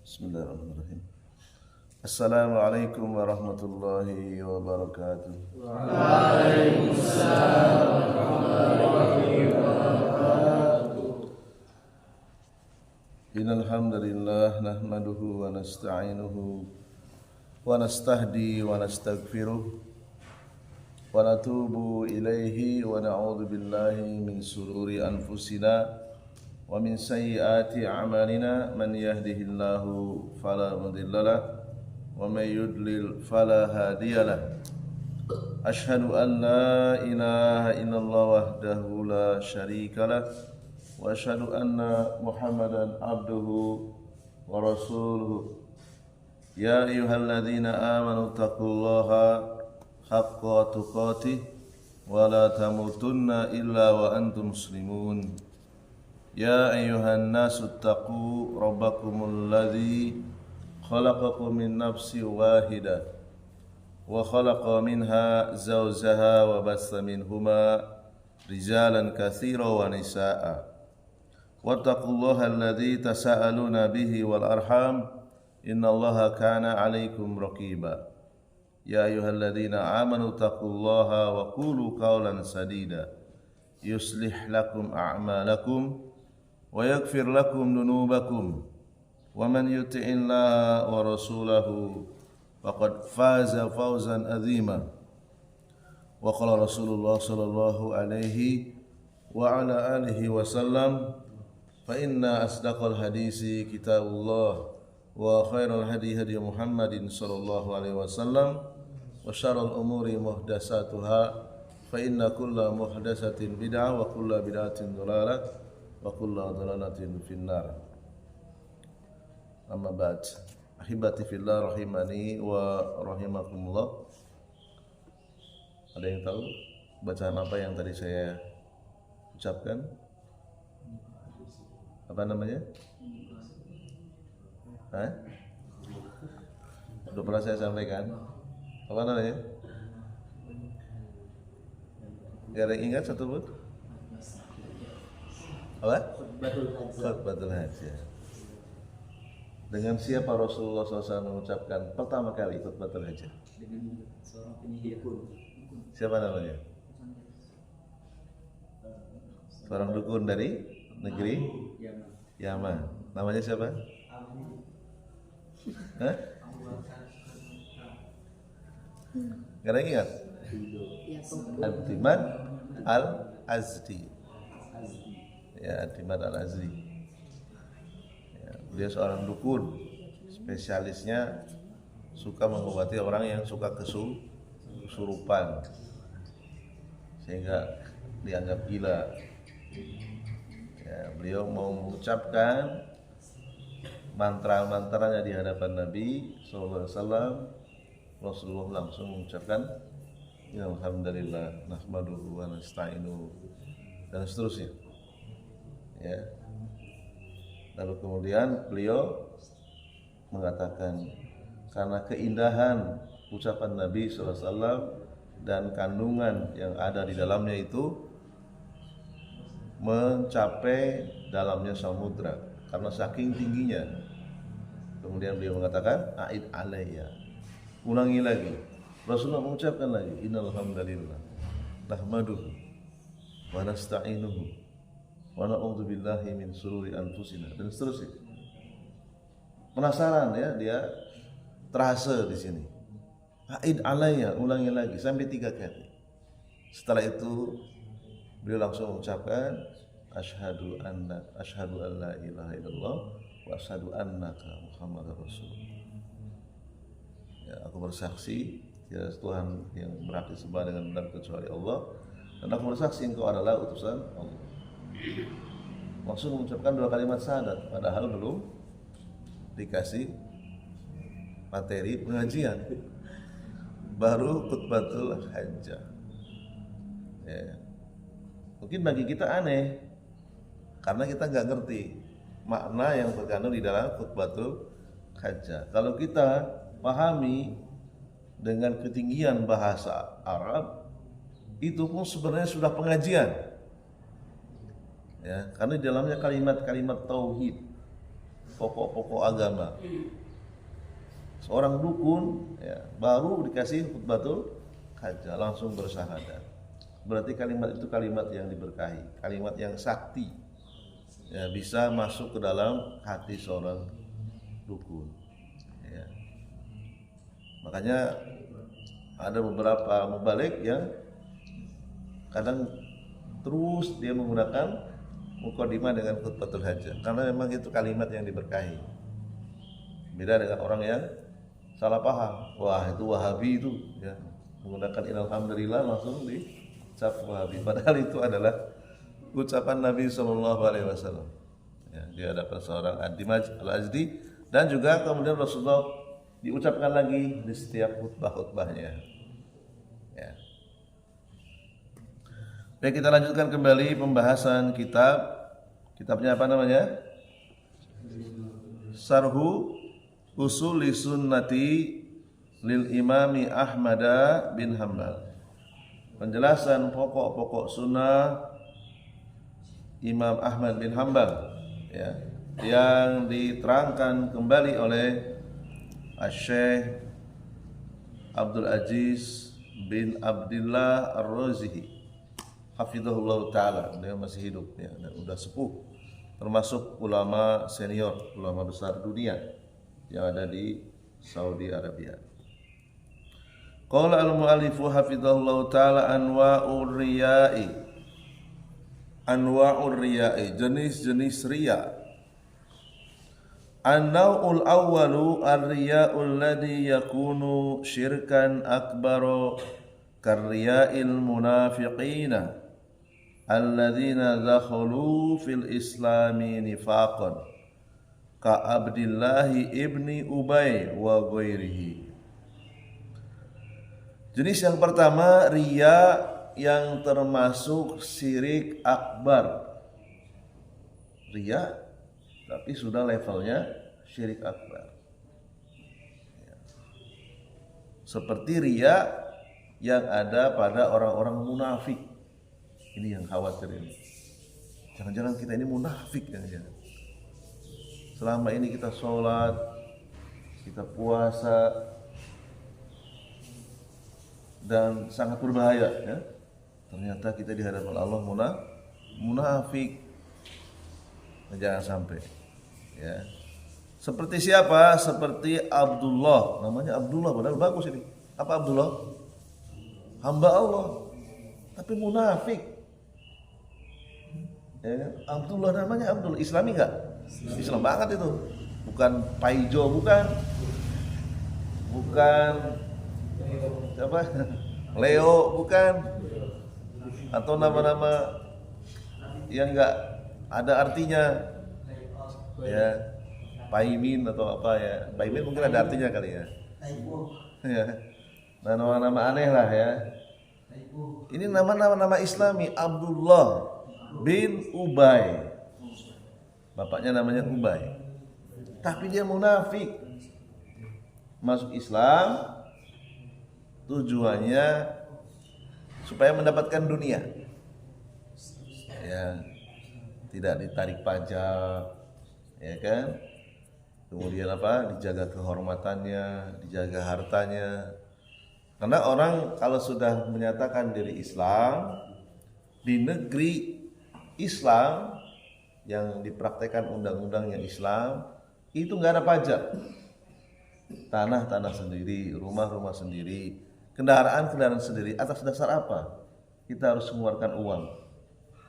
Bismillahirrahmanirrahim. Assalamualaikum warahmatullahi wabarakatuh. Waalaikumsalam warahmatullahi wabarakatuh. Innal hamdalillah nahmaduhu wa nasta'inuhu wa nastahdi wa nastaghfiruh wa natubu ilaihi wa na'udzu billahi min sururi anfusina wa min sayyiati a'malina man yahdihillahu fala mudhillalah wa may yudlil fala hadiyalah. Ashhadu an la ilaha illallah wahdahu la syarikalah wa asyhadu anna Muhammadan abduhu wa rasuluhu. Ya ayyuhalladzina amanu taqullaha haqqa tuqatih wa la tamutunna illa wa antum muslimun. Ya ayyuhan nasu taqu rabbakumul ladzi khalaqakum min nafsin wahidah wa khalaqa minha zawjaha wa bassa minhuma rijalan katsiran wa nisaa'a. Wattaqullaha alladzi tasaaluna bihi wal arham innallaha kana 'alaikum raqiba. Ya ayyuhalladzina amanu taqullaha wa qulu qawlan sadida yuslih lakum a'malakum wa yaghfir lakum dhunubakum wa man yuti'illaha wa rasulahu faqad faza fawzan azima. Wa qala Rasulullah sallallahu alaihi wa ala alihi wasallam, fa inna asdaqal hadisi kitabullah wa khairal hadi hadi Muhammadin sallallahu alaihi wasallam wa syarrul umuri muhdatsatuha fa inna kulla muhdatsatin bid'ah wa kulla bid'atin dhalalah wa kulla dhalalatin finnar. Amma ba'd. Ahibati fillah rahimani wa rahimakumullah. Ada yang tahu bacaan apa yang tadi saya ucapkan? Apa namanya? Sudah pernah saya sampaikan. Apa namanya? Gak ada yang ingat satu pun? Apa? Khutbatul Hajah. Dengan siapa Rasulullah SAW mengucapkan pertama kali khutbatul hajah? Dengan seorang penyihir pun. Siapa namanya? Seorang dukun dari negeri Yaman. Namanya siapa? Hah? Gak ada yang ingat? Ad-Dimad Al-Azdi. Ya, Ad-Dimad Al-Azdi. Dia seorang dukun, spesialisnya suka mengobati orang yang suka kesurupan sehingga dianggap gila. Ya, beliau mau mengucapkan mantra-mantranya di hadapan Nabi SAW. Rasulullah langsung mengucapkan alhamdulillah nahmaduhu wa nasta'inuhu dan seterusnya. Ya. Lalu kemudian beliau mengatakan karena keindahan ucapan Nabi SAW dan kandungan yang ada di dalamnya itu mencapai dalamnya samudra karena saking tingginya. Kemudian beliau mengatakan a'id alayya, ulangi lagi. Rasulullah mengucapkan lagi innal hamdalillah nahmaduhu wa nasta'inuhu wa na'udzu billahi min sururi anfusina dan seterusnya. Penasaran ya, dia terasa di sini. A'id alayya, ulangi lagi sampai 3 kali. Setelah itu beliau langsung mengucapkan asyhadu an la ilaha illallah wa asyhadu annaka muhammadar rasulullah. Ya, aku bersaksi tiada Tuhan yang berhak disembah dengan benar kecuali Allah, dan aku bersaksi engkau adalah utusan Allah. Langsung mengucapkan 2 kalimat syahadat padahal belum dikasih materi pengajian, baru khutbatul hajah. Ya. Mungkin bagi kita aneh karena kita nggak ngerti makna yang terkandung di dalam khutbatul hajah. Kalau kita pahami dengan ketinggian bahasa Arab, itu pun sebenarnya sudah pengajian. Ya, karena di dalamnya kalimat-kalimat tauhid. pokok-pokok agama. Seorang dukun ya, baru dikasih khutbatul hajah langsung bersyahadat. Berarti kalimat itu kalimat yang diberkahi, kalimat yang sakti, ya, bisa masuk ke dalam hati seorang dukun. Ya. Makanya ada beberapa mubalik yang kadang terus dia menggunakan mukadimah dengan khutbatul hajah karena memang itu kalimat yang diberkahi. Beda dengan orang yang salah paham, wah itu Wahabi itu ya, menggunakan alhamdulillah langsung dicap Wahabi, padahal itu adalah ucapan Nabi SAW ya, di hadapan seorang Al-Azdi, dan juga kemudian Rasulullah diucapkan lagi di setiap khutbah-khutbahnya ya. Baik, kita lanjutkan kembali pembahasan kitabnya apa namanya? Sarhu Usuli Sunnati lil Imami Ahmad bin Hanbal. Penjelasan pokok-pokok sunnah Imam Ahmad bin Hanbal ya, yang diterangkan kembali oleh Asy-Syaikh Abdul Aziz bin Abdullah Ar-Razihi hafizahullah taala. Dia masih hidup ya, dan udah sepuh, termasuk ulama senior, ulama besar dunia yang ada di Saudi Arabia. Qala al-mu'allifu hafizahullah taala anwa'ur riya'i, jenis-jenis riya. An-naw'ul awwalu ar-riya'ul ladzi yakunu syirkan akbaro karriya'il munafiqina alladzina dakhalu fil islami nifaqan ka Abdillahi ibni Ubay wa ghairihi. Jenis yang pertama riya yang termasuk syirik akbar. Riya tapi sudah levelnya syirik akbar. Seperti riya yang ada pada orang-orang munafik. Ini yang khawatir ini. Jangan-jangan kita ini munafik, jangan-jangan. Selama ini kita sholat, kita puasa, dan sangat berbahaya ya. Ternyata kita di hadapan Allah munafik. Jangan sampai ya. Seperti siapa? Seperti Abdullah. Namanya Abdullah, padahal bagus ini. Apa Abdullah? Hamba Allah, tapi munafik ya. Abdullah namanya Abdullah, Islami enggak? Islam banget itu. Bukan Paijo, bukan siapa? Leo, bukan. Atau nama-nama yang enggak ada artinya. Ya, Paimin atau apa ya. Paimin mungkin ada artinya kali ya. Ya. Nama-nama aneh lah ya. Ini nama-nama Islami. Abdullah bin Ubay. Bapaknya namanya Ubay, tapi dia munafik. Masuk Islam tujuannya supaya mendapatkan dunia ya, tidak ditarik pajak ya kan, kemudian apa, dijaga kehormatannya, dijaga hartanya. Karena orang kalau sudah menyatakan diri Islam di negeri Islam yang dipraktekkan undang-undangnya Islam, itu nggak ada pajak. Tanah-tanah sendiri, rumah-rumah sendiri, kendaraan-kendaraan sendiri. Atas dasar apa kita harus mengeluarkan uang?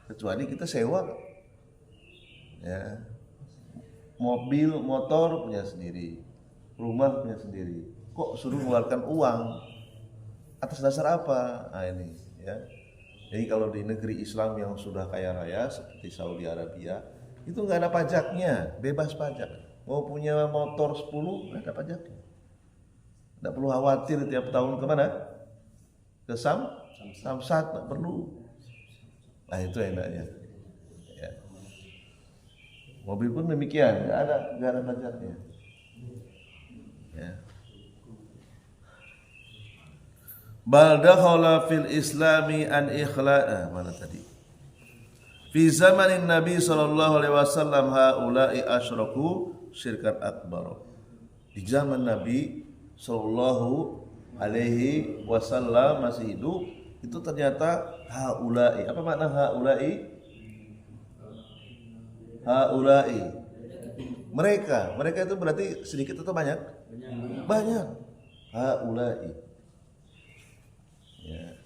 Kecuali kita sewa ya. Mobil, motor punya sendiri, rumah punya sendiri. Kok suruh mengeluarkan uang? Atas dasar apa? Nah ini ya. Jadi kalau di negeri Islam yang sudah kaya raya seperti Saudi Arabia, itu nggak ada pajaknya, bebas pajak. Mau punya motor 10 nggak ada pajaknya. Nggak perlu khawatir tiap tahun kemana? Ke Samsat, nggak perlu. Nah itu enaknya. Ya. Mobil pun demikian, nggak ada pajaknya. Ya. Bal dakhala fil islami an ikhla'a, mana tadi? Fi zamanin Nabi sallallahu alaihi wasallam haula'i asyraku syirkan akbar. Di zaman Nabi Sallallahu Alaihi Wasallam masih hidup, itu ternyata haulai. Apa makna haulai? Haulai. Mereka itu berarti sedikit atau banyak? Banyak. Haulai. Ya.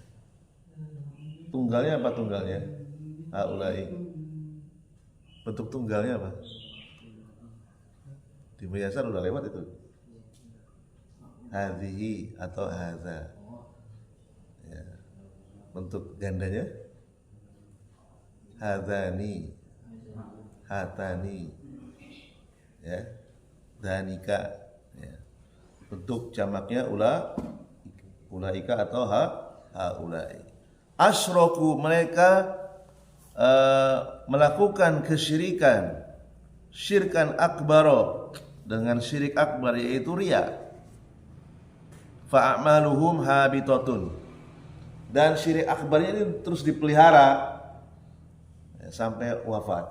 Tunggalnya apa tunggalnya? Haulai. Bentuk tunggalnya apa? Di Muyasar udah lewat itu. Hadhihi atau hadza. Ya. Bentuk gandanya hadzani, hatani, ya, danika. Ya. Bentuk jamaknya ulaika atau haulai. Asyraku, mereka melakukan kesyirikan, syirkan akbaro, dengan syirik akbar yaitu riya. Fa'amaluhum habitatun, dan syirik akbarnya ini terus dipelihara ya, sampai wafat.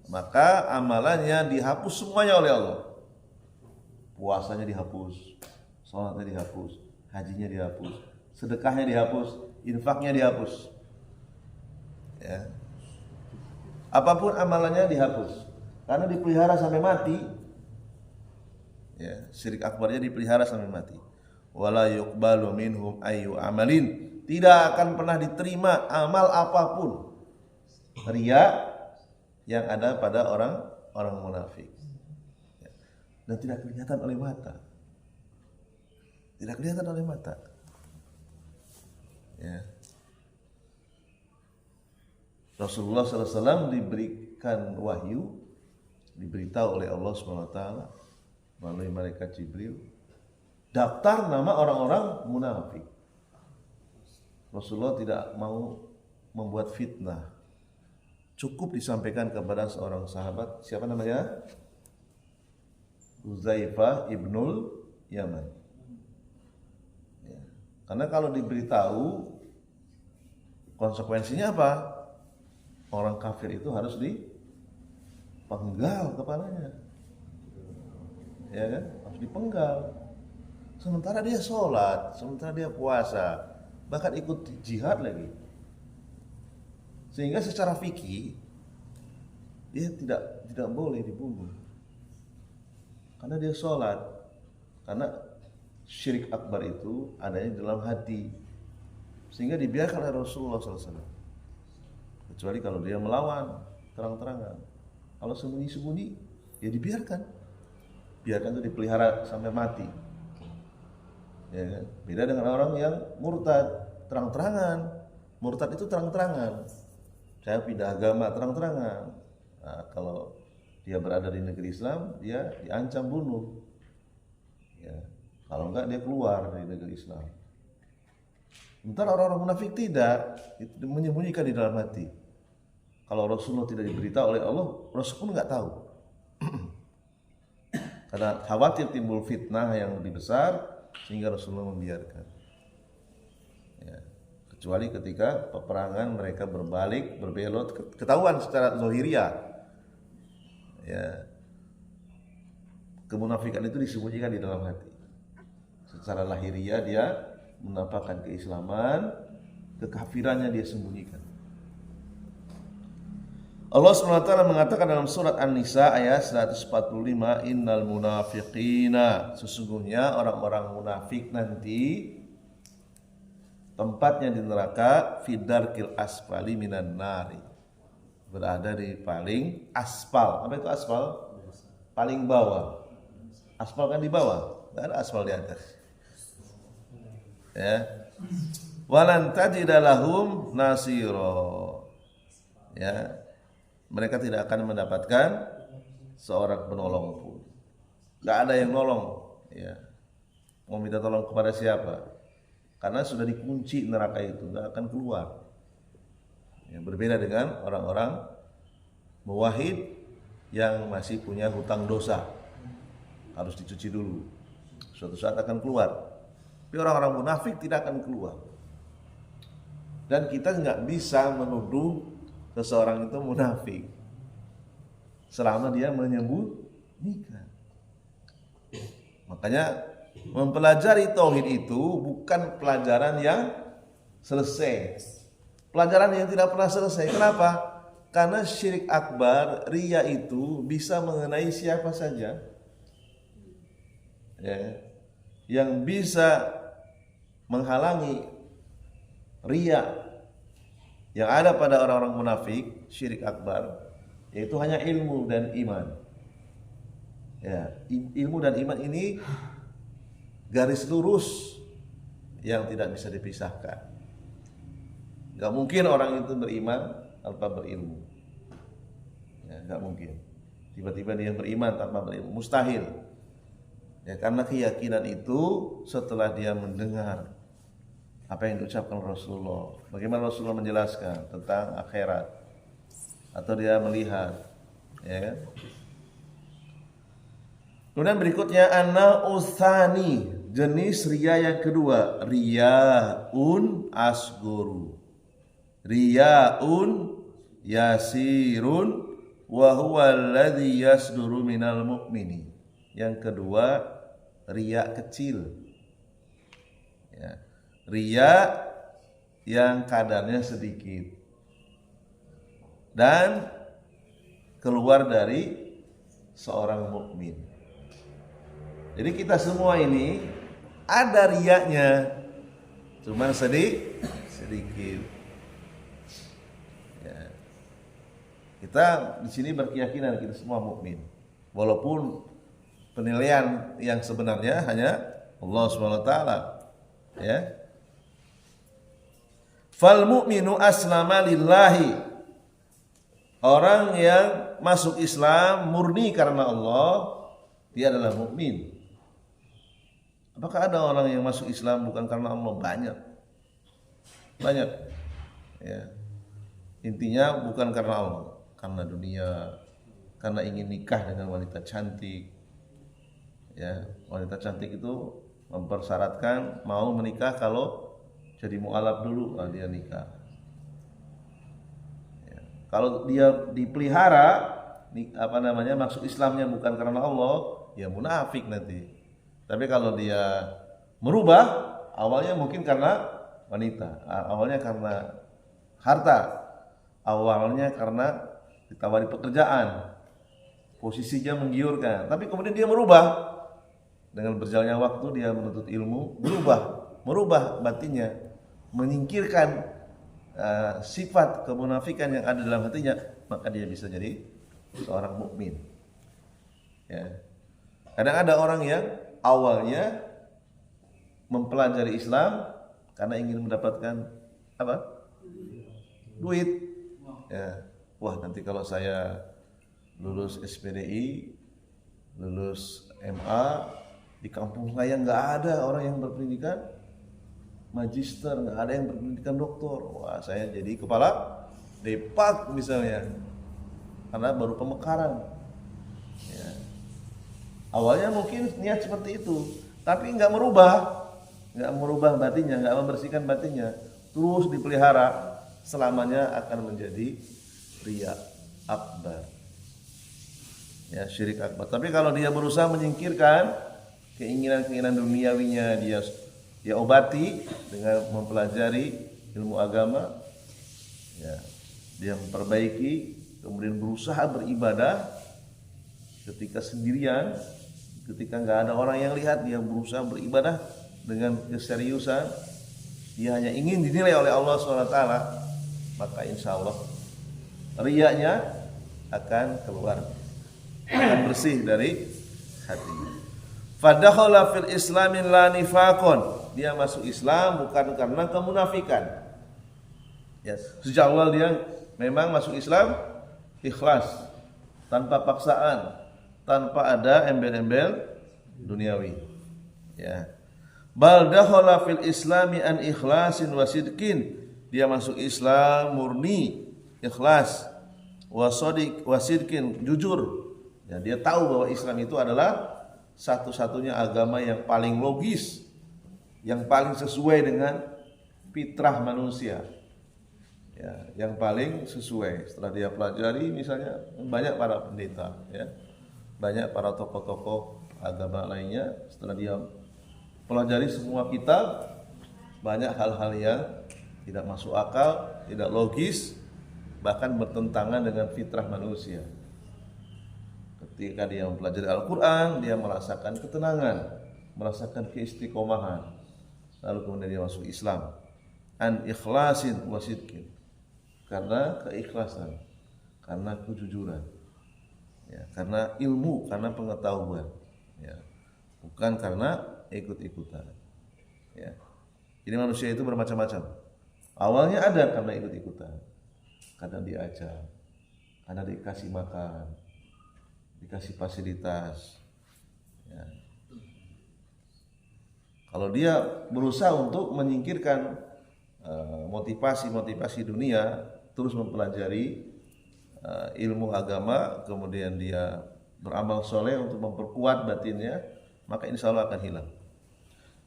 Maka amalannya dihapus semuanya oleh Allah. Puasanya dihapus, sholatnya dihapus, hajinya dihapus, sedekahnya dihapus, infaknya dihapus. Ya. Apapun amalannya dihapus karena dipelihara sampai mati. Ya, syirik akbarnya dipelihara sampai mati. Wala yuqbalu minhum ayyu amalin, tidak akan pernah diterima amal apapun riya yang ada pada orang munafik. Ya. Dan tidak kelihatan oleh mata. Tidak kelihatan oleh mata. Ya. Rasulullah SAW diberikan wahyu, diberitahu oleh Allah SWT melalui malaikat Jibril, daftar nama orang-orang munafik. Rasulullah tidak mau membuat fitnah. Cukup disampaikan kepada seorang sahabat, siapa namanya? Uzaifah ibnul Yaman. Ya. Karena kalau diberitahu, konsekuensinya apa? Orang kafir itu harus dipenggal kepalanya. Ya kan? Harus dipenggal. Sementara dia sholat, sementara dia puasa, bahkan ikut jihad lagi. Sehingga secara fikih dia tidak boleh dibunuh. Karena dia sholat. Karena syirik akbar itu adanya dalam hati. Sehingga dibiarkan oleh Rasulullah SAW. Kecuali kalau dia melawan terang-terangan. Kalau sembunyi-sembunyi, ya dibiarkan. Biarkan itu dipelihara sampai mati. Ya kan? Beda dengan orang yang murtad, terang-terangan. Murtad itu terang-terangan. Saya pindah agama terang-terangan. Nah, kalau dia berada di negeri Islam, dia diancam bunuh. Ya. Kalau enggak dia keluar dari negeri Islam. Sementara orang-orang munafik tidak, itu menyembunyikan di dalam hati. Kalau Rasulullah tidak diberitahu oleh Allah, Rasul pun enggak tahu. Karena khawatir timbul fitnah yang lebih besar, sehingga Rasulullah membiarkan. Ya. Kecuali ketika peperangan mereka berbalik, berbelot, ketahuan secara zahiriyah. Ya. Kemunafikan itu disembunyikan di dalam hati. Secara lahiriah dia menampakkan keislaman, kekafirannya dia sembunyikan. Allah SWT mengatakan dalam surat An-Nisa ayat 145, innal munafiqina, sesungguhnya orang-orang munafik nanti tempatnya di neraka, fidarkil asfali minan nari, berada di paling aspal. Apa itu aspal? Paling bawah. Aspal kan di bawah, tidak ada aspal di atas. Ya. Walan tajida lahum nasiro. Ya. Mereka tidak akan mendapatkan seorang penolong pun. Gak ada yang nolong. Ya. Mau minta tolong kepada siapa? Karena sudah dikunci neraka itu, gak akan keluar. Ya, berbeda dengan orang-orang muwahhid yang masih punya hutang dosa, harus dicuci dulu. Suatu saat akan keluar. Tapi orang-orang munafik tidak akan keluar. Dan kita nggak bisa menuduh seseorang itu munafik selama dia nikah. Makanya mempelajari tauhid itu bukan pelajaran yang selesai. Pelajaran yang tidak pernah selesai. Kenapa? Karena syirik akbar, riya itu bisa mengenai siapa saja. Ya. Yang bisa menghalangi riya yang ada pada orang-orang munafik, syirik akbar, yaitu hanya ilmu dan iman. Ya, ilmu dan iman ini garis lurus yang tidak bisa dipisahkan. Gak mungkin orang itu beriman tanpa berilmu. Ya, gak mungkin. Tiba-tiba dia beriman tanpa berilmu, mustahil. Ya, karena keyakinan itu setelah dia mendengar apa yang diucapkan Rasulullah, bagaimana Rasulullah menjelaskan tentang akhirat, atau dia melihat, ya kan? Kemudian berikutnya an-nautsani, jenis riya yang kedua, riyaun asguru. Riyaun yasirun wa huwa alladhi yasduru minal mu'mini. Yang kedua, riya kecil. Ya. Riya yang kadarnya sedikit dan keluar dari seorang mukmin. Jadi kita semua ini ada riyanya, cuman sedikit. Ya. Kita di sini berkeyakinan kita semua mukmin, walaupun penilaian yang sebenarnya hanya Allah Subhanahu wa taala. Ya. Fal mu'minu aslama lillahi. Orang yang masuk Islam murni karena Allah, dia adalah mukmin. Apakah ada orang yang masuk Islam bukan karena Allah? Banyak. Ya. Intinya bukan karena Allah, karena dunia, karena ingin nikah dengan wanita cantik. Ya, wanita cantik itu mempersyaratkan mau menikah kalau jadi mu'alaf dulu, dia nikah. Ya. Kalau dia dipelihara, masuk Islamnya bukan karena Allah, ya munafik nanti. Tapi kalau dia merubah, awalnya mungkin karena wanita, awalnya karena harta, awalnya karena ditawari pekerjaan, posisinya menggiurkan. Tapi kemudian dia merubah, dengan berjalannya waktu dia menuntut ilmu, merubah batinnya, menyingkirkan sifat kemunafikan yang ada dalam hatinya, maka dia bisa jadi seorang mukmin. Ya. Kadang ada orang yang awalnya mempelajari Islam karena ingin mendapatkan apa? Duit. Ya. Wah, nanti kalau saya lulus SPDI, lulus MA, di kampung saya nggak ada orang yang berpendidikan magister, nggak ada yang berpendidikan doktor. Wah, saya jadi kepala depak misalnya, karena baru pemekaran. Ya. Awalnya mungkin niat seperti itu, tapi nggak merubah batinnya, nggak membersihkan batinnya, terus dipelihara, selamanya akan menjadi riya akbar. Ya, syirik akbar. Tapi kalau dia berusaha menyingkirkan keinginan-keinginan duniawinya, dia obati dengan mempelajari ilmu agama, ya, dia memperbaiki, kemudian berusaha beribadah ketika sendirian, ketika nggak ada orang yang lihat, dia berusaha beribadah dengan keseriusan, dia hanya ingin dinilai oleh Allah SWT, maka insya Allah riyanya akan keluar, akan bersih dari hatinya. Fadakhala fil islamin la nifaqon. Dia masuk Islam bukan karena kemunafikan. Ya, sejak awal dia memang masuk Islam ikhlas, tanpa paksaan, tanpa ada embel-embel duniawi. Ya. Bal dakhala fil islami an ikhlasin wa sidqin. Dia masuk Islam murni, ikhlas, wa sidqin, jujur. Ya, dia tahu bahwa Islam itu adalah satu-satunya agama yang paling logis, yang paling sesuai dengan fitrah manusia. Ya, yang paling sesuai. Setelah dia pelajari, misalnya banyak para pendeta, ya, banyak para tokoh-tokoh agama lainnya setelah dia pelajari semua kitab, banyak hal-hal yang tidak masuk akal, tidak logis, bahkan bertentangan dengan fitrah manusia. Ketika dia mempelajari Al-Quran, dia merasakan ketenangan, merasakan keistiqomahan, lalu kemudian dia masuk Islam. An ikhlasin wa sidqin, karena keikhlasan, karena kejujuran, ya, karena ilmu, karena pengetahuan, ya, bukan karena ikut-ikutan, ya. Jadi manusia itu bermacam-macam. Awalnya ada karena ikut-ikutan, karena diajak, karena dikasih makan, dikasih fasilitas, ya. Kalau dia berusaha untuk menyingkirkan motivasi-motivasi dunia, terus mempelajari ilmu agama, kemudian dia beramal soleh untuk memperkuat batinnya, maka insya Allah akan hilang.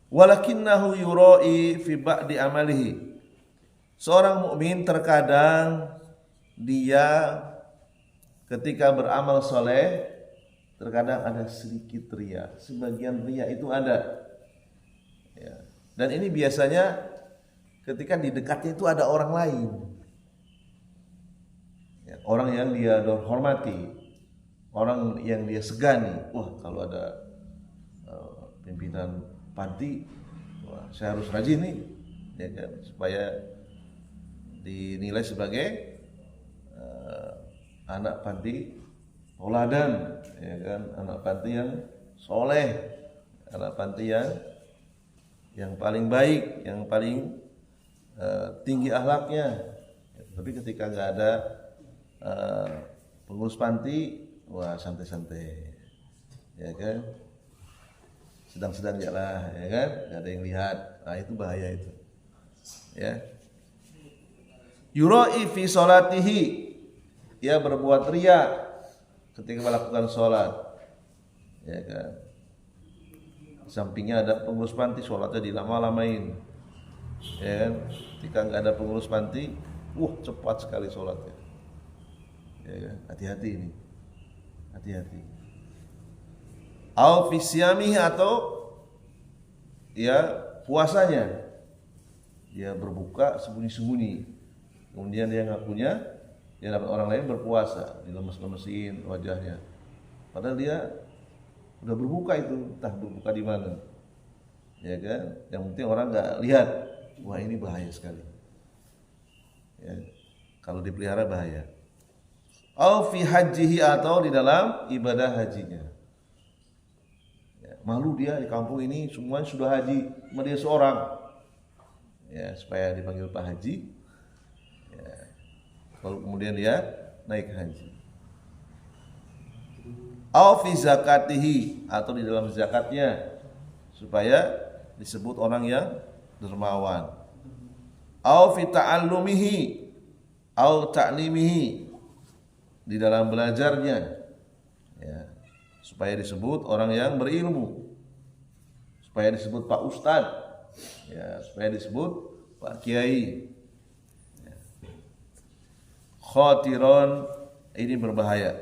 Walakinnahu yura'i fi ba'di amalihi. Seorang mukmin terkadang dia ketika beramal soleh, terkadang ada sedikit riya. Sebagian riya itu ada, ya. Dan ini biasanya ketika di dekatnya itu ada orang lain, ya, orang yang dia hormati, orang yang dia segani. Wah, kalau ada pimpinan panti, wah, saya harus rajin nih, ya kan, supaya dinilai sebagai anak panti toladan, ya kan, anak panti yang soleh, anak panti yang paling baik, yang paling tinggi akhlaknya. Tapi ketika nggak ada pengurus panti, wah santai-santai, ya kan, sedang-sedang aja lah, ya kan, nggak ada yang lihat. Nah itu bahaya itu, ya. Yura'i fi sholatihi, ia berbuat riya ketika melakukan sholat, ya kan. Sampingnya ada pengurus panti, sholatnya dilama-lamain, ya kan. Ketika nggak ada pengurus panti, cepat sekali sholatnya, ya kan. Hati-hati ini, hati-hati. Au fi siyamihi, atau ya puasanya, dia berbuka sembunyi-sembunyi, kemudian dia ngakunya dia dapat orang lain berpuasa, dilemes-lemesin wajahnya, padahal dia udah berbuka itu, entah berbuka di mana, ya kan. Yang penting orang nggak lihat. Wah ini bahaya sekali, ya, kalau dipelihara bahaya. Au fi hajihi, atau di dalam ibadah hajinya, ya, malu dia di kampung ini semuanya sudah haji, cuma dia seorang, ya, supaya dipanggil Pak Haji, ya, lalu kemudian dia naik haji. Au fi zakatihi, atau di dalam zakatnya, supaya disebut orang yang dermawan. Au fi ta'allumihi, au ta'limihi, di dalam belajarnya, ya, supaya disebut orang yang berilmu, supaya disebut Pak Ustadz, ya, supaya disebut Pak Kiai, ya. Khatiron, ini berbahaya.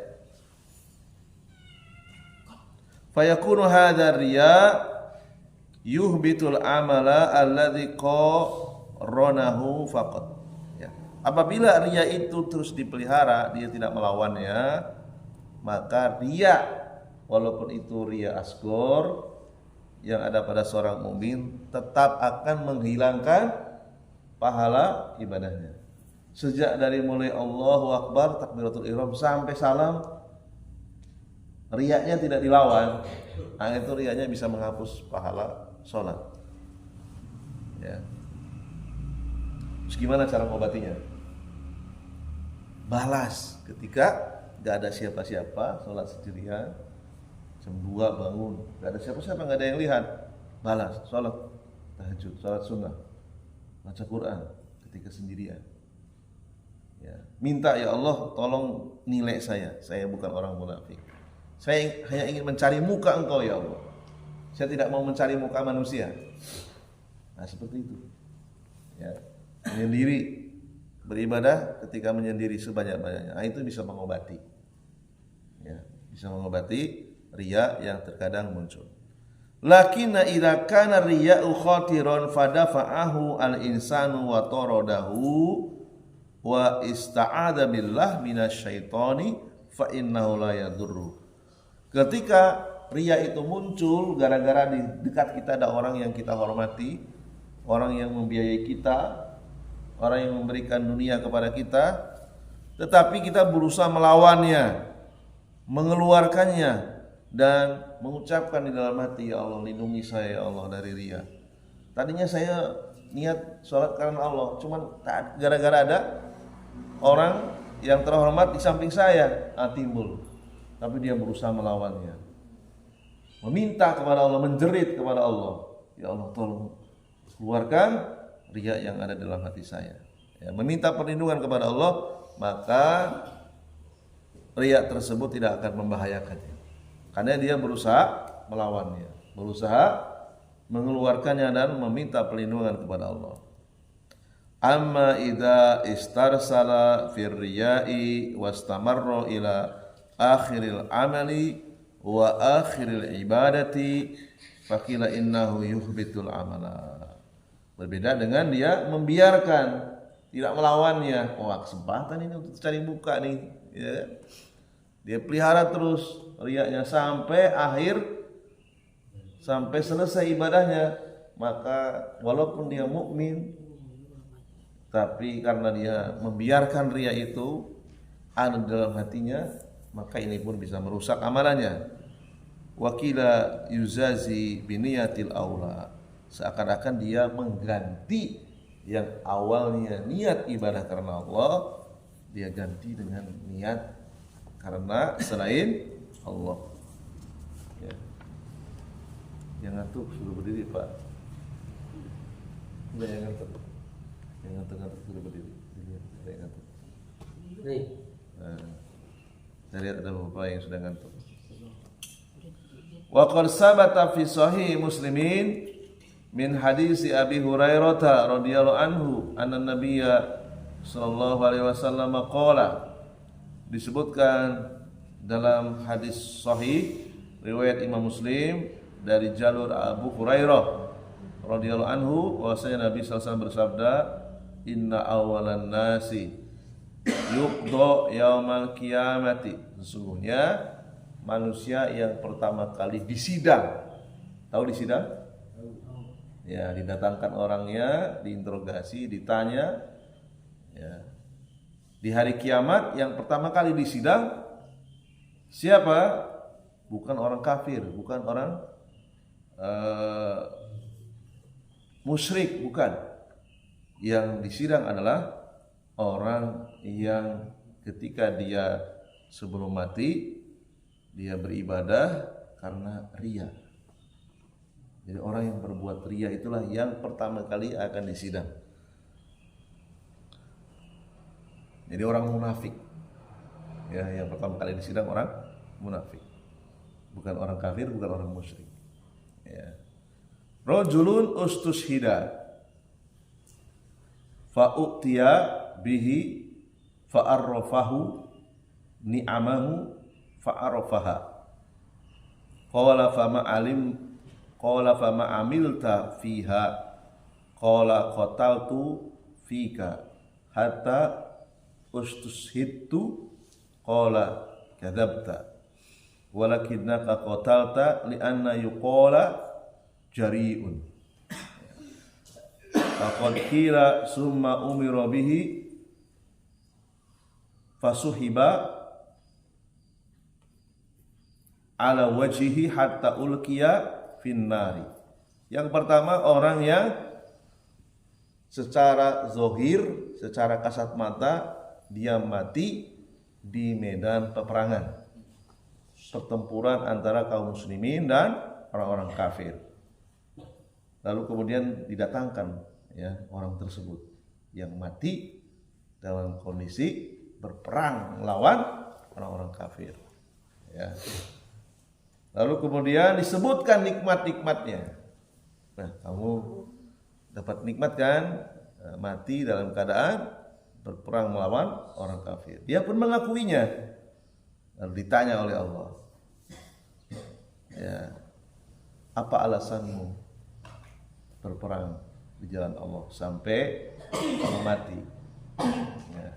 Fayakunu hadzal riya yuhbitul amala alladzi qaranahu faqat, ya. Apabila riya itu terus dipelihara, dia tidak melawannya, maka riya, walaupun itu riya asghar yang ada pada seorang mukmin, tetap akan menghilangkan pahala ibadahnya. Sejak dari mulai Allahu Akbar, takbiratul ihram sampai salam, riyanya tidak dilawan, nah itu riyanya bisa menghapus pahala sholat, ya. Terus gimana cara mengobatinya? Balas ketika gak ada siapa-siapa, sholat sendirian, jam 2 bangun, gak ada siapa-siapa, gak ada yang lihat, balas, sholat tahajud, sholat sunnah, baca Quran ketika sendirian, ya. Minta, ya Allah tolong nilai saya bukan orang munafik, saya hanya ingin mencari muka Engkau ya Allah, saya tidak mau mencari muka manusia. Nah seperti itu, ya. Menyendiri beribadah ketika menyendiri sebanyak-banyaknya, nah itu bisa mengobati, ya. bisa mengobati riya yang terkadang muncul. Lakinna idza kana riya'u khatiran fadafa'ahu al-insanu wa taradahu wa ista'adza billah minasyaitani fa innahu la yadurru. Ketika riya itu muncul gara-gara di dekat kita ada orang yang kita hormati, orang yang membiayai kita, orang yang memberikan dunia kepada kita, tetapi kita berusaha melawannya, mengeluarkannya dan mengucapkan di dalam hati, ya Allah lindungi saya ya Allah dari riya. Tadinya saya niat sholat karena Allah, cuman gara-gara ada orang yang terhormat di samping saya timbul, tapi dia berusaha melawannya, meminta kepada Allah, menjerit kepada Allah, ya Allah tolong keluarkan riya yang ada dalam hati saya. Ya, meminta perlindungan kepada Allah, maka riya tersebut tidak akan membahayakannya. Karena dia berusaha melawannya, berusaha mengeluarkannya dan meminta perlindungan kepada Allah. Amma idza istarsala fir riya'i wastamarra ila akhiril amali wa akhiril ibadati faqila innahu yuhbitul amala. Berbeda dengan dia membiarkan, tidak melawannya. Oh, kesempatan ini untuk cari muka nih, ya. Dia pelihara terus riyanya sampai akhir, sampai selesai ibadahnya. Maka walaupun dia mukmin, tapi karena dia membiarkan riya itu ada dalam hatinya, maka ini pun bisa merusak amalannya. Wakila yuzazi biniyatil aula, seakan-akan dia mengganti yang awalnya niat ibadah karena Allah, dia ganti dengan niat karena selain Allah. Ya. Yang ngantuk suruh berdiri Pak. Enggak yang ngantuk. Yang ngantuk suruh berdiri. Dilihat ada yang ngantuk. Nih. Nah, saya lihat ada beberapa yang sudah ngantuk. Wa qad sabata fi sahih Muslimin min hadisi Abi Hurairah radhiyallahu anhu anna Nabiyya sallallahu alaihi wasallam qala, disebutkan dalam hadis sahih riwayat Imam Muslim dari jalur Abu Hurairah radhiyallahu anhu bahwasanya Nabi sallallahu alaihi wasallam bersabda, inna awalan nasi yuqda yaumal qiyamati, sesungguhnya manusia yang pertama kali disidang. Tahu disidang? Ya, didatangkan orangnya, diinterogasi, ditanya. Ya. Di hari kiamat yang pertama kali disidang siapa? Bukan orang kafir, bukan orang musyrik, bukan. Yang disidang adalah orang yang ketika dia sebelum mati dia beribadah karena riya. Jadi orang yang berbuat riya itulah yang pertama kali akan disidang. Jadi orang munafik, ya, yang pertama kali disidang orang munafik, bukan orang kafir, bukan orang musyrik. Ya. Rajulun ustushhida fa'utiya bihi fa'arrafahu ni'amahu fa'arafaha qala fama amilta fiha qala qataltu fika hatta ustushhidtu qala kadzabta walakinnaka qatalta li'anna yuqala jari'un faqad qila summa umira bihi fasuhiba ala wajhihi hatta ulqiya finnari. Yang pertama orang yang secara zohir, secara kasat mata dia mati di medan peperangan, pertempuran antara kaum muslimin dan orang-orang kafir. Lalu kemudian didatangkan, ya, orang tersebut yang mati dalam kondisi berperang melawan orang-orang kafir. Ya. Lalu kemudian disebutkan nikmat-nikmatnya. Nah, kamu dapat nikmat kan? Mati dalam keadaan berperang melawan orang kafir. Dia pun mengakuinya. Lalu ditanya oleh Allah, apa alasanmu berperang di jalan Allah sampai kamu mati? Ya.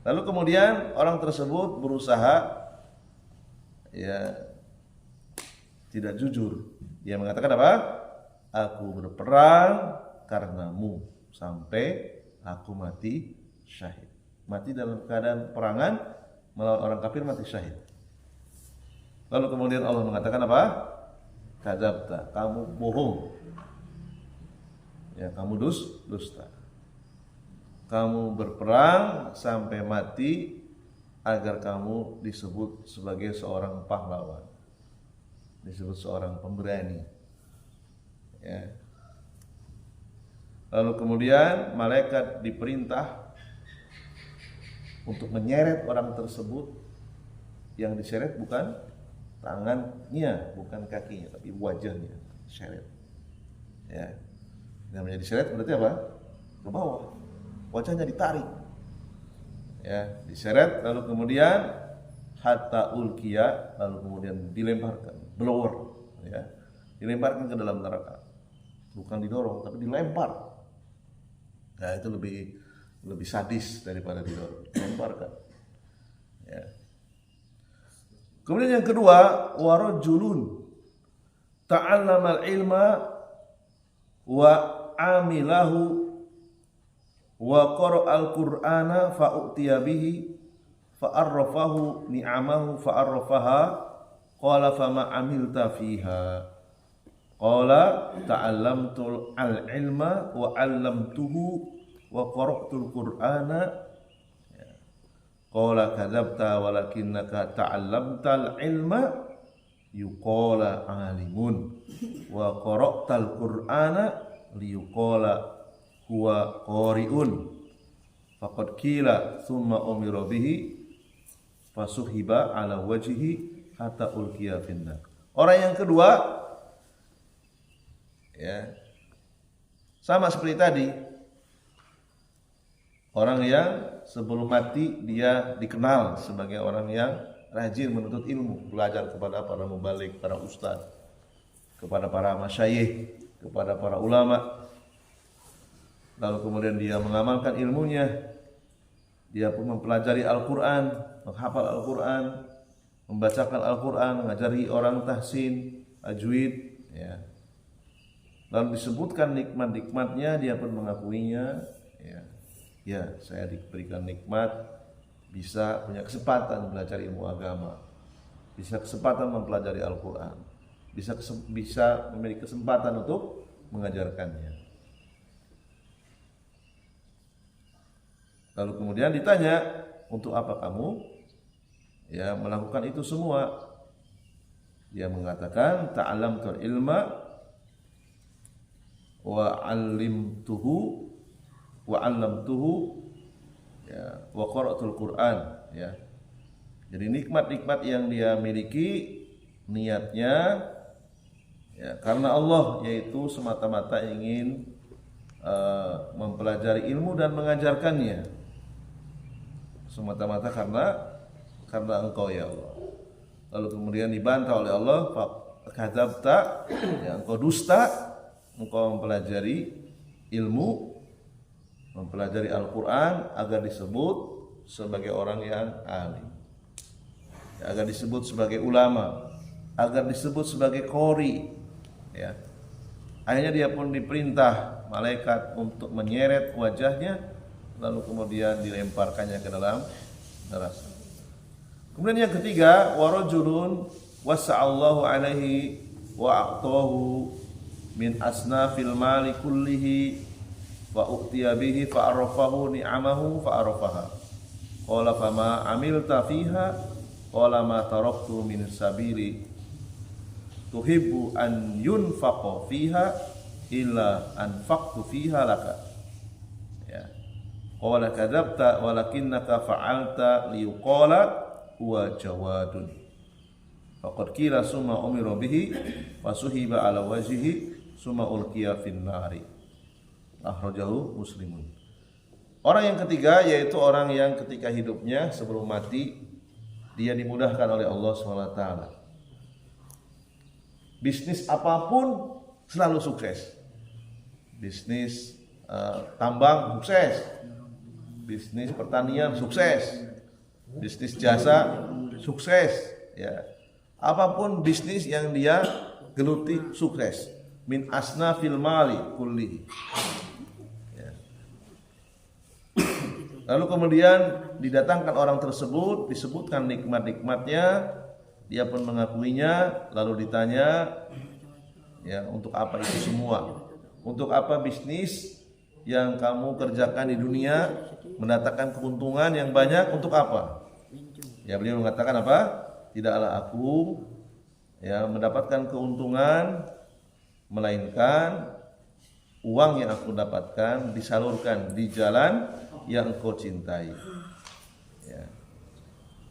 Lalu kemudian orang tersebut berusaha ya tidak jujur. Dia mengatakan apa? Aku berperang karenamu sampai aku mati syahid. Mati dalam keadaan perangan melawan orang kafir, mati syahid. Lalu kemudian Allah mengatakan apa? Kadzabta, kamu bohong. Ya, kamu dusta. Kamu berperang sampai mati agar kamu disebut sebagai seorang pahlawan, disebut seorang pemberani. Ya. Lalu kemudian malaikat diperintah untuk menyeret orang tersebut. Yang diseret bukan tangannya, bukan kakinya, tapi wajahnya diseret. Ya. Namanya diseret berarti apa? Ke bawah. Wajahnya ditarik. Ya, diseret lalu kemudian hatta ulqiya, lalu kemudian dilemparkan, blower, ya. Dilemparkan ke dalam neraka. Bukan didorong, tapi dilempar. Nah, itu lebih sadis daripada didorong. Dilemparkan. Ya. Kemudian yang kedua, warajulun ta'allamal ilma wa amilahu wa qara'al qur'ana fa'utiya bihi fa'arrafahu ni'amahu fa'arrafaha qala fama amilta fiha qala ta'allamtul al-ilma wa 'allamtuhu wa qara'tul qur'ana qala kadzabta walakinnaka ta'allamtal ilma yuqala 'alimun wa qara'tal qur'ana liyuqala huwa qari'un faqad qila thumma umira bihi fasuhiba ala wajhihi hatta ulqiya finnar. Orang yang kedua ya sama seperti tadi. Orang yang sebelum mati dia dikenal sebagai orang yang rajin menuntut ilmu, belajar kepada para mubalik, para ustaz, kepada para masyayikh, kepada para ulama. Lalu kemudian dia mengamalkan ilmunya. Dia pun mempelajari Al-Qur'an, menghafal Al-Qur'an, membacakan Al-Qur'an, mengajari orang tahsin, tajwid, ya. Lalu disebutkan nikmat-nikmatnya, dia pun mengakuinya, ya. Ya, saya diberikan nikmat bisa punya kesempatan belajar ilmu agama, bisa kesempatan mempelajari Al-Qur'an, bisa memiliki kesempatan untuk mengajarkannya. Lalu kemudian ditanya, untuk apa kamu ya melakukan itu semua? Dia mengatakan, ta'allamtul ilma wa 'allamtuhu ya wa qara'tul Qur'an, ya. Jadi nikmat-nikmat yang dia miliki niatnya ya karena Allah, yaitu semata-mata ingin mempelajari ilmu dan mengajarkannya. Semata-mata karena Engkau ya Allah. Lalu kemudian dibantah oleh Allah, kadzabta, ya engkau dusta, engkau mempelajari ilmu, mempelajari Al-Qur'an agar disebut sebagai orang yang alim, ya, agar disebut sebagai ulama, agar disebut sebagai qori, ya. Akhirnya dia pun diperintah malaikat untuk menyeret wajahnya, lalu kemudian dilemparkannya ke dalam neraka. Kemudian yang ketiga, warajulun wasa'allahu alaihi wa a'tahu min asnafil mali kullihi wa u'tiya bihi fa'arafahu ni'amahu fa'arafaha qala fama amilta fiha qala ma taraktu min sabili tuhibbu an yunfaqa fiha illa anfaqtu fiha laka, ya. Qala kadzabta walakinnaka fa'alta liyuqala huwa jawadun faqad qila summa umira bihi fasuhiba ala wajhihi summa ulqiya fin nari. Akhrajahu Muslimun. Orang yang ketiga yaitu orang yang ketika hidupnya sebelum mati dia dimudahkan oleh Allah SWT. bisnis apapun selalu sukses. Bisnis tambang sukses, bisnis pertanian sukses, bisnis jasa sukses, ya. Apapun bisnis yang dia geluti sukses. Min asnafil mali kulli. Ya. Lalu kemudian didatangkan orang tersebut, disebutkan nikmat-nikmatnya, dia pun mengakuinya, lalu ditanya, ya, untuk apa itu semua? Untuk apa bisnis yang kamu kerjakan di dunia mendatangkan keuntungan yang banyak, untuk apa? Ya, beliau mengatakan apa? Tidaklah aku, ya, mendapatkan keuntungan melainkan uang yang aku dapatkan disalurkan di jalan yang engkau cintai. Ya.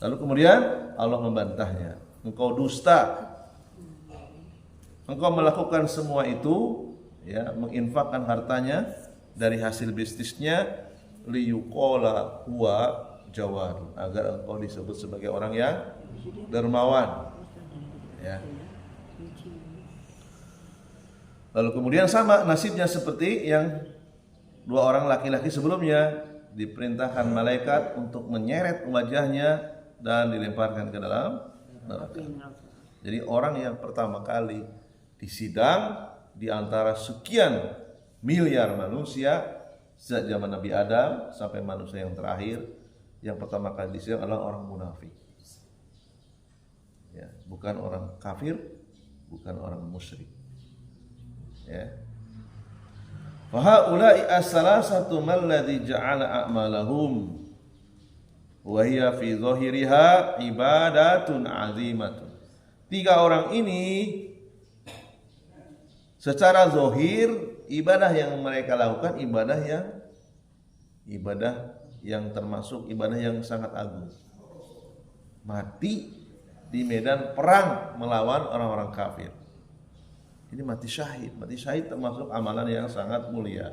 Lalu kemudian Allah membantahnya, engkau dusta, engkau melakukan semua itu, ya, menginfakkan hartanya dari hasil bisnisnya liyuqala huwa jawad, agar engkau disebut sebagai orang yang dermawan, ya. Lalu kemudian sama nasibnya seperti yang dua orang laki-laki sebelumnya, diperintahkan malaikat untuk menyeret wajahnya dan dilemparkan ke dalam neraka. Jadi orang yang pertama kali disidang di antara sekian miliar manusia sejak zaman Nabi Adam sampai manusia yang terakhir, yang pertama kali disidang adalah orang munafik. Ya, bukan orang kafir, bukan orang musyrik. Ya. Fa haula'i as-salasatu alladhi ja'ala a'malahum wa hiya fi dhahiriha ibadatun 'azimatun. Tiga orang ini secara zahir ibadah yang mereka lakukan ibadah yang termasuk ibadah yang sangat agung. Mati di medan perang melawan orang-orang kafir. Ini mati syahid. Mati syahid termasuk amalan yang sangat mulia.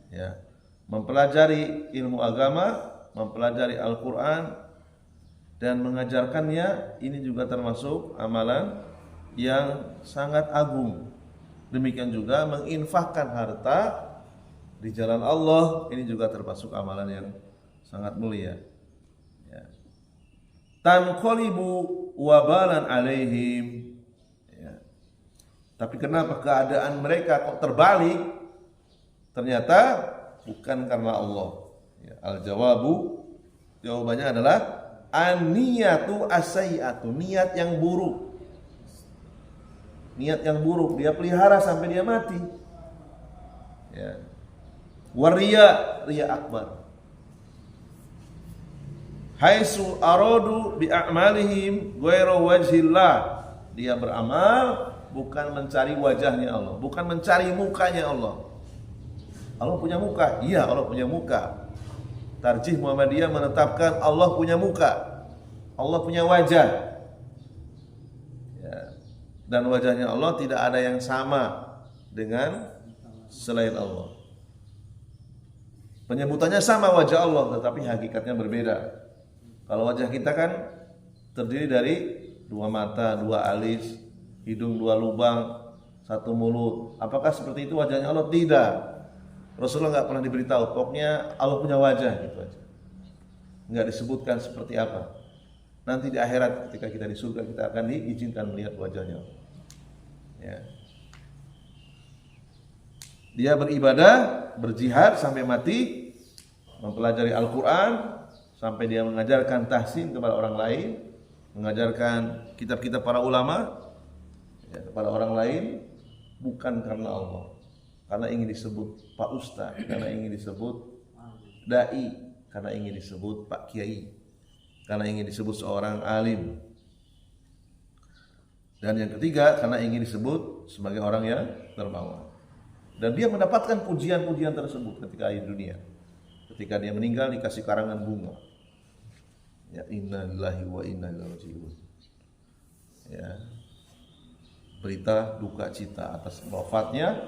Ya. Mempelajari ilmu agama, mempelajari Al-Qur'an dan mengajarkannya, ini juga termasuk amalan yang sangat agung. Demikian juga menginfakkan harta di jalan Allah, ini juga termasuk amalan yang sangat mulia. Ya. Tanqalibu wabalan alaihim. Ya. Tapi kenapa keadaan mereka kok terbalik? Ternyata bukan karena Allah. Ya. Al-jawabu, jawabannya adalah an-niyatu as-sayyi'atu, niat yang buruk. Niat yang buruk dia pelihara sampai dia mati. Ya. Wariya, riya akbar. Haitsu aradu bi a'malihim ghairu wajhillah. Dia beramal bukan mencari wajahnya Allah, bukan mencari mukanya Allah. Allah punya muka? Iya, Allah punya muka. Tarjih Muhammadiyah menetapkan Allah punya muka, Allah punya wajah. Ya. Dan wajahnya Allah tidak ada yang sama dengan selain Allah. Penyebutannya sama wajah Allah, tetapi hakikatnya berbeda. Kalau wajah kita kan terdiri dari dua mata, dua alis, hidung dua lubang, satu mulut. Apakah seperti itu wajahnya Allah? Tidak. Rasulullah nggak pernah diberitahu. Pokoknya Allah punya wajah, gitu aja. Nggak disebutkan seperti apa. Nanti di akhirat ketika kita di surga kita akan diizinkan melihat wajahnya Allah. Ya. Dia beribadah, berjihad sampai mati, mempelajari Al-Quran sampai dia mengajarkan tahsin kepada orang lain, mengajarkan kitab-kitab para ulama, ya, kepada orang lain, bukan karena Allah, karena ingin disebut Pak Ustaz, karena ingin disebut Dai, karena ingin disebut Pak Kiai, karena ingin disebut seorang alim. Dan yang ketiga, karena ingin disebut sebagai orang yang dermawan. Dan dia mendapatkan pujian-pujian tersebut ketika di dunia. Ketika dia meninggal dikasih karangan bunga. Ya, inna lillahi wa inna ilaihi raji'un. Ya. Berita duka cita atas wafatnya,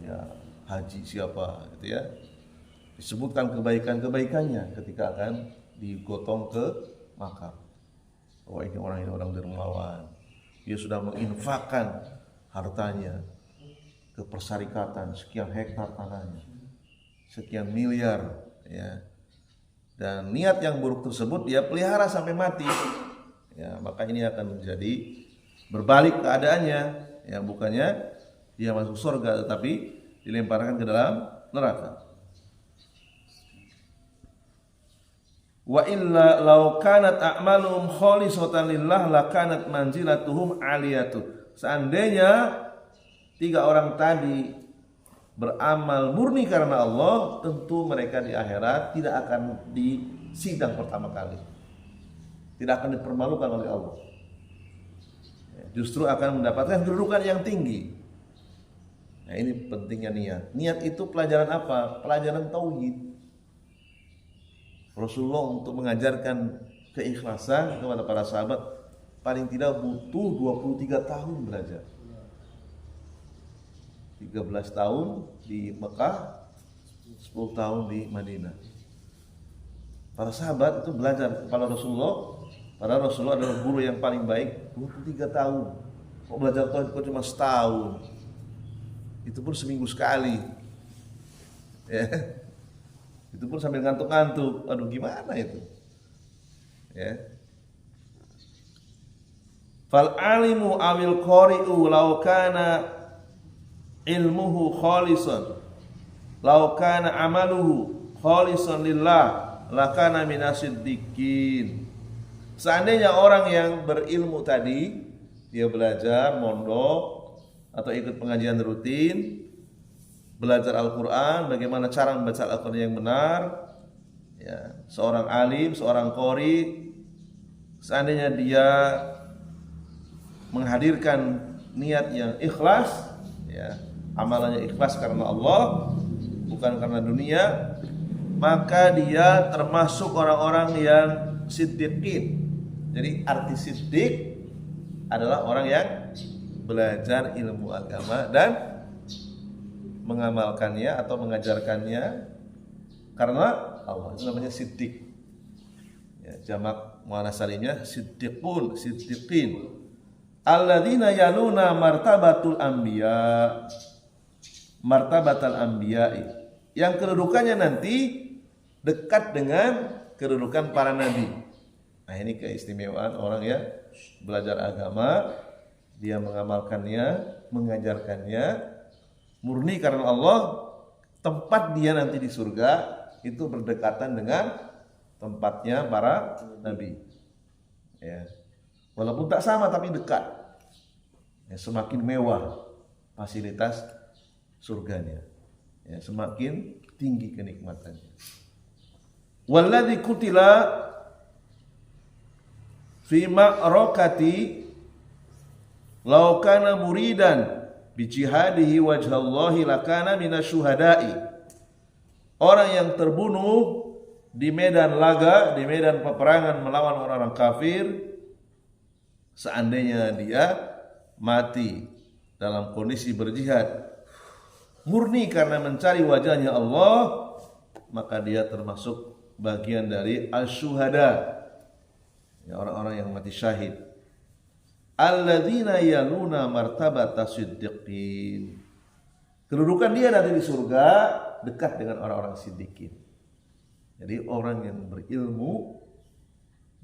ya, haji siapa gitu ya. Disebutkan kebaikan-kebaikannya ketika akan digotong ke makam. Oh, ini orang dermawan. dia sudah menginfakkan hartanya ke persyarikatan, sekian hektar tanahnya, sekian miliar, ya. Dan niat yang buruk tersebut dia pelihara sampai mati, ya, maka ini akan menjadi berbalik keadaannya, ya, bukannya dia masuk surga tetapi dilemparkan ke dalam neraka. Wa illa law kanat a'maluhum khalisatan lillah lakanat manzilatuhum aliyatu. Seandainya 3 orang tadi beramal murni karena Allah, tentu mereka di akhirat tidak akan disidang pertama kali, tidak akan dipermalukan oleh Allah, justru akan mendapatkan kedudukan yang tinggi. Nah, ini pentingnya niat. Niat itu pelajaran apa? Pelajaran tauhid. Rasulullah untuk mengajarkan keikhlasan kepada para sahabat paling tidak butuh 23 tahun belajar. 13 tahun di Mekah, 10 tahun di Madinah. Para sahabat itu belajar kepada Rasulullah. Padahal Rasulullah adalah guru yang paling baik. 23 tahun. Kok belajar tauhid kok cuma setahun? Itu pun seminggu sekali. Ya. Itu pun sambil ngantuk-ngantuk. Aduh, gimana itu? Ya. Fal alimu awil qari'u law kana ilmuhu khalisan, law kana amaluhu khalisan lillah lakana minasiddiqin. Seandainya orang yang berilmu tadi, dia belajar mondok atau ikut pengajian rutin, belajar Al-Quran, bagaimana cara membaca Al-Quran yang benar, ya, seorang alim, seorang qori, seandainya dia menghadirkan niat yang ikhlas, ya, amalannya ikhlas karena Allah, bukan karena dunia, maka dia termasuk orang-orang yang siddiqin. Jadi arti siddiq adalah orang yang belajar ilmu agama dan mengamalkannya atau mengajarkannya karena Allah. Itu namanya siddiq. Ya, jamak muannats salimnya siddiqun, siddiqin. Alladzina yaluna martabatul anbiya, martabatal anbiya'i, yang kedudukannya nanti dekat dengan kedudukan para nabi. Nah, ini keistimewaan orang yang belajar agama, dia mengamalkannya, mengajarkannya murni karena Allah, tempat dia nanti di surga itu berdekatan dengan tempatnya para nabi. Ya. Walaupun tak sama tapi dekat. Ya, semakin mewah fasilitas surganya. Ya, semakin tinggi kenikmatannya. Walladzi kutila fi ma'rakati law kana muridan bi jihadihi wajhallahi lakana minasyuhada'i. Orang yang terbunuh di medan laga, di medan peperangan melawan orang-orang kafir, seandainya dia mati dalam kondisi berjihad murni karena mencari wajahnya Allah, maka dia termasuk bagian dari asyuhada, ya, orang-orang yang mati syahid. Alladzina yaluna martabata siddiqin. Kedudukan dia nanti di surga dekat dengan orang-orang siddiqin. Jadi orang yang berilmu,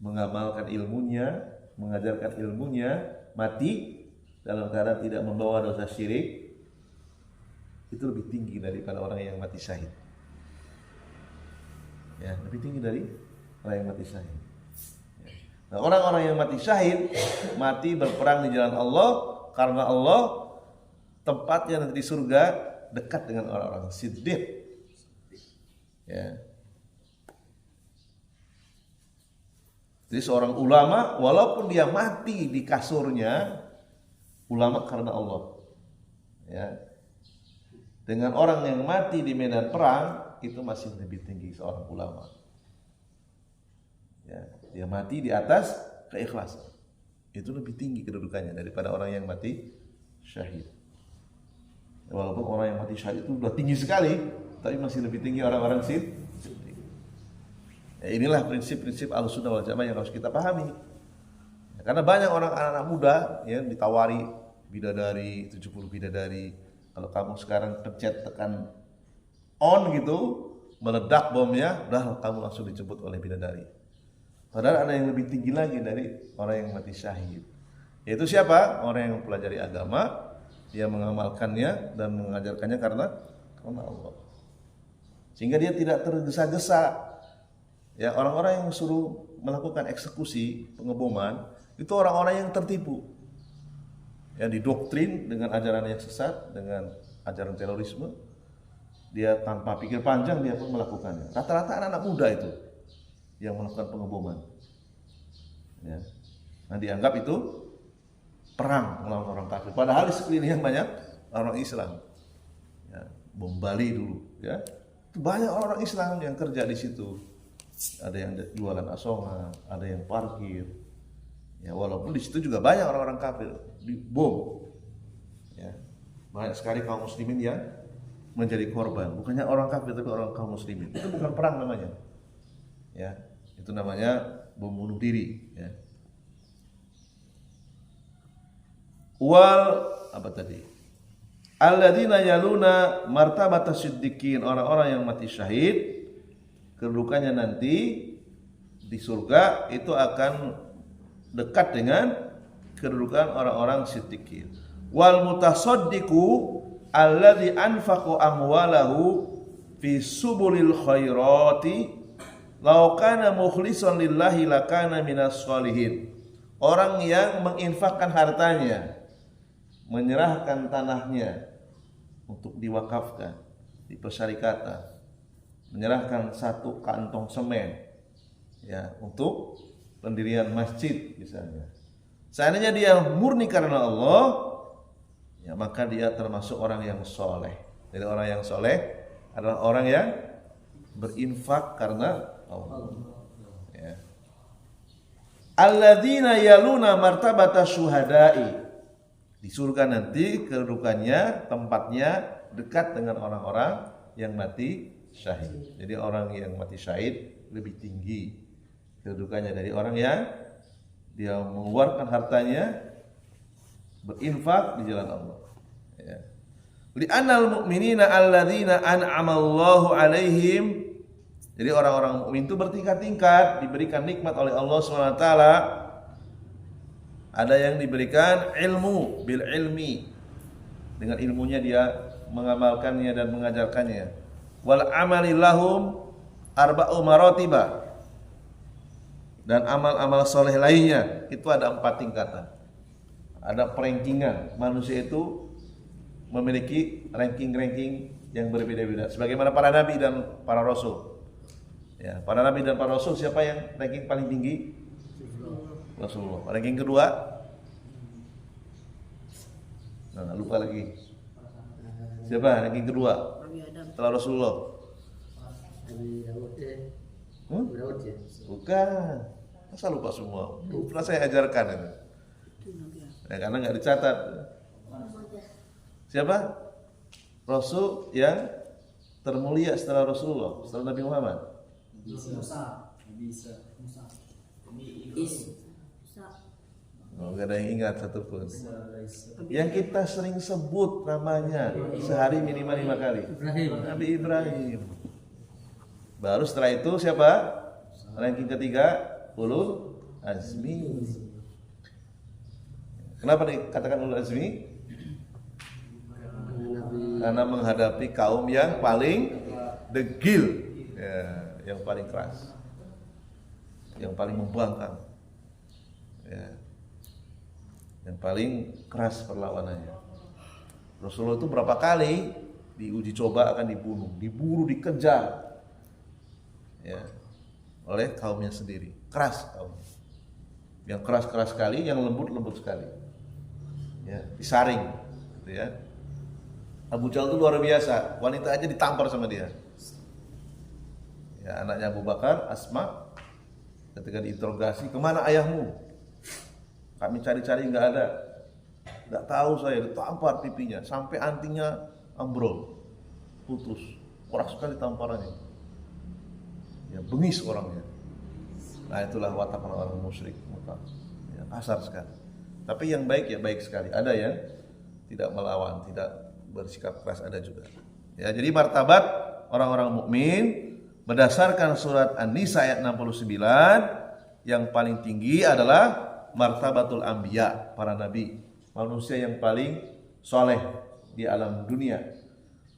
mengamalkan ilmunya, mengajarkan ilmunya, mati dalam keadaan tidak membawa dosa syirik, itu lebih tinggi daripada orang yang mati syahid. Ya, lebih tinggi dari orang yang mati syahid. Nah, orang-orang yang mati syahid, mati berperang di jalan Allah karena Allah, tempatnya nanti di surga dekat dengan orang-orang siddiq. Ya. Jadi seorang ulama walaupun dia mati di kasurnya, ulama karena Allah. Ya. Dengan orang yang mati di medan perang itu masih lebih tinggi seorang ulama. Ya, dia mati di atas keikhlasan. Itu lebih tinggi kedudukannya daripada orang yang mati syahid. Walaupun orang yang mati syahid itu sudah tinggi sekali, tapi masih lebih tinggi orang-orang siddiq. Ya, inilah prinsip-prinsip Ahlussunnah wal Jamaah yang harus kita pahami. Karena banyak orang anak-anak muda ya ditawari bidadari, 70 bidadari. Kalau kamu sekarang pencet tekan on gitu, meledak bomnya, udah kamu langsung dijemput oleh bidadari. Padahal ada yang lebih tinggi lagi dari orang yang mati syahid. Yaitu siapa? Orang yang mempelajari agama, dia mengamalkannya dan mengajarkannya karena Allah. Sehingga dia tidak tergesa-gesa. Ya, orang-orang yang suruh melakukan eksekusi, pengeboman, itu orang-orang yang tertipu. Yang didoktrin dengan ajaran yang sesat, dengan ajaran terorisme. Dia tanpa pikir panjang dia pun melakukannya. Rata-rata anak-anak muda itu yang melakukan pengeboman. Ya. Nah, dianggap itu perang melawan orang kafir. Padahal di sekelilingnya banyak orang Islam. Ya, bom Bali dulu, ya. Itu banyak orang Islam yang kerja di situ. Ada yang jualan asongan, ada yang parkir. Ya, walaupun di situ juga banyak orang-orang kafir dibom. Ya. Banyak sekali kaum muslimin yang menjadi korban. Bukannya orang kafir tapi orang kaum muslimin. Itu bukan perang namanya. Ya, itu namanya bom bunuh diri, ya. Wal apa tadi? Alladzina yaluna martabatas siddiqin, orang-orang yang mati syahid kedudukannya nanti di surga itu akan dekat dengan kedudukan orang-orang siddiqin. Wal mutasaddiqu alladzi anfaqu amwalahu fi subulil khairati law kana mukhlishan lillahi lakana minas sholihin. Orang yang menginfakkan hartanya, menyerahkan tanahnya untuk diwakafkan, dipersyarikatan, menyerahkan satu kantong semen ya untuk pendirian masjid misalnya. Seandainya dia murni karena Allah, ya maka dia termasuk orang yang soleh. Jadi orang yang soleh adalah orang yang berinfak karena Allah. Ya. Alladzina yaluna martabata syuhada'i. Di surga nanti kedudukannya, tempatnya dekat dengan orang-orang yang mati syahid. Jadi orang yang mati syahid lebih tinggi kedudukannya dari orang yang dia mengeluarkan hartanya berinfak di jalan Allah. Ya. Li'annal mu'minina alladzina an'amallahu alaihim. Jadi orang-orang mukmin itu bertingkat-tingkat, diberikan nikmat oleh Allah SWT. Ada yang diberikan ilmu bil ilmi, dengan ilmunya dia mengamalkannya dan mengajarkannya. Wal amali lahum arba'u maratiba, dan amal-amal soleh lainnya itu ada 4 tingkatan. Ada perankingan. Manusia itu memiliki ranking-ranking yang berbeda-beda sebagaimana para nabi dan para rasul. Ya, para nabi dan para rasul siapa yang ranking paling tinggi? Rasulullah. Ranking kedua? Nah, lupa lagi. Siapa ranking kedua? Setelah Rasulullah. Bukan. Masa lupa semua? Pernah saya ajarkan itu. Ya, karena nggak dicatat. Siapa? Rasul yang termulia setelah Rasulullah, setelah Nabi Muhammad. Oh, gak ada yang ingat satupun. Yang kita sering sebut namanya sehari minimal 5 kali. Nabi Ibrahim. Baru setelah itu siapa? Ranking ketiga ulul azmi. Kenapa dikatakan ulul azmi? Karena menghadapi kaum yang paling degil, ya, yang paling keras, yang paling membangkang, ya, yang paling keras perlawanannya. Rasulullah itu berapa kali diuji coba akan dibunuh, diburu, dikejar, ya, oleh kaumnya sendiri. Keras kaumnya, yang keras-keras sekali, yang lembut-lembut sekali, ya, disaring, gitu ya. Abu Jahal itu luar biasa, wanita aja ditampar sama dia. Ya, anaknya Abu Bakar, Asma, ketika diinterogasi, kemana ayahmu? Kami cari-cari nggak ada, nggak tahu saya. Ditampar pipinya sampai antingnya ambrol, putus, keras sekali tamparannya. Ya, bengis orangnya. Nah, itulah watak orang musyrik. Ya, kasar sekali. Tapi yang baik ya baik sekali. Ada yang tidak melawan, tidak bersikap keras, ada juga. Ya, jadi martabat orang-orang mukmin berdasarkan surat An-Nisa ayat 69 yang paling tinggi adalah martabatul anbiya, para nabi, manusia yang paling soleh di alam dunia.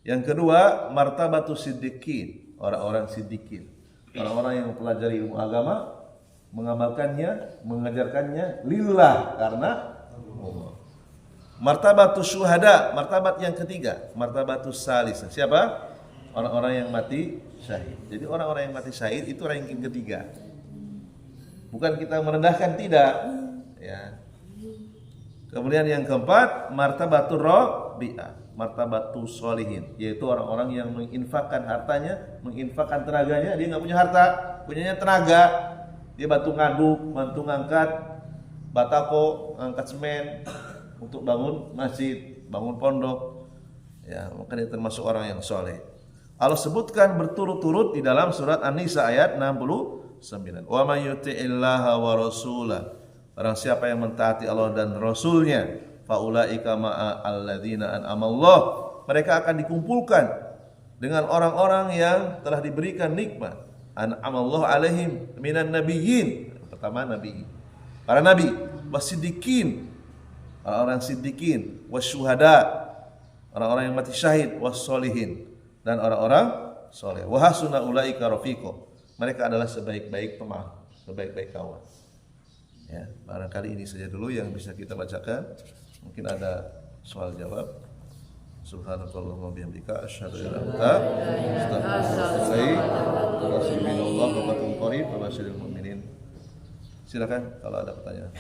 Yang kedua, martabatus siddiqin, orang-orang siddiqin, orang-orang yang mempelajari ilmu agama, mengamalkannya, mengajarkannya lillah, karena Allah. Martabatus syuhada, martabat yang ketiga, martabatus salis. Siapa? Orang-orang yang mati syahid. Jadi orang-orang yang mati syahid itu ranking ketiga. Bukan kita merendahkan, tidak. Ya. Kemudian yang keempat, martabatur rabi'ah, martabatus sholihin, yaitu orang-orang yang menginfakkan hartanya, menginfakkan tenaganya. Dia nggak punya harta, punyanya tenaga. Dia bantu ngaduk, bantu ngangkat batako, ngangkat semen untuk bangun masjid, bangun pondok. Ya, maka dia termasuk orang yang soleh. Allah sebutkan berturut-turut di dalam surat An-Nisa ayat 69. Wa may yuti'illaha wa rasulah, barang siapa yang mentaati Allah dan Rasulnya, faulaika ma'a alladzina an'amallah, mereka akan dikumpulkan dengan orang-orang yang telah diberikan nikmat, an'amallahu alaihim minan nabiyyin, pertama nabi, para nabi, wasiddiqin, orang-orang siddiqin, wasyuhada, orang-orang yang mati syahid, wassolihin, dan orang-orang soleh. Wa hasuna ulaika rafiqa, mereka adalah sebaik-baik teman, sebaik-baik kawan. Ya, barangkali ini saja dulu yang bisa kita bacakan. Mungkin ada soal jawab. Subhanakallahumma bihamdika asyhadu an la ilaha illa anta astaghfiruka wa atubu ilaik. Silakan kalau ada pertanyaan.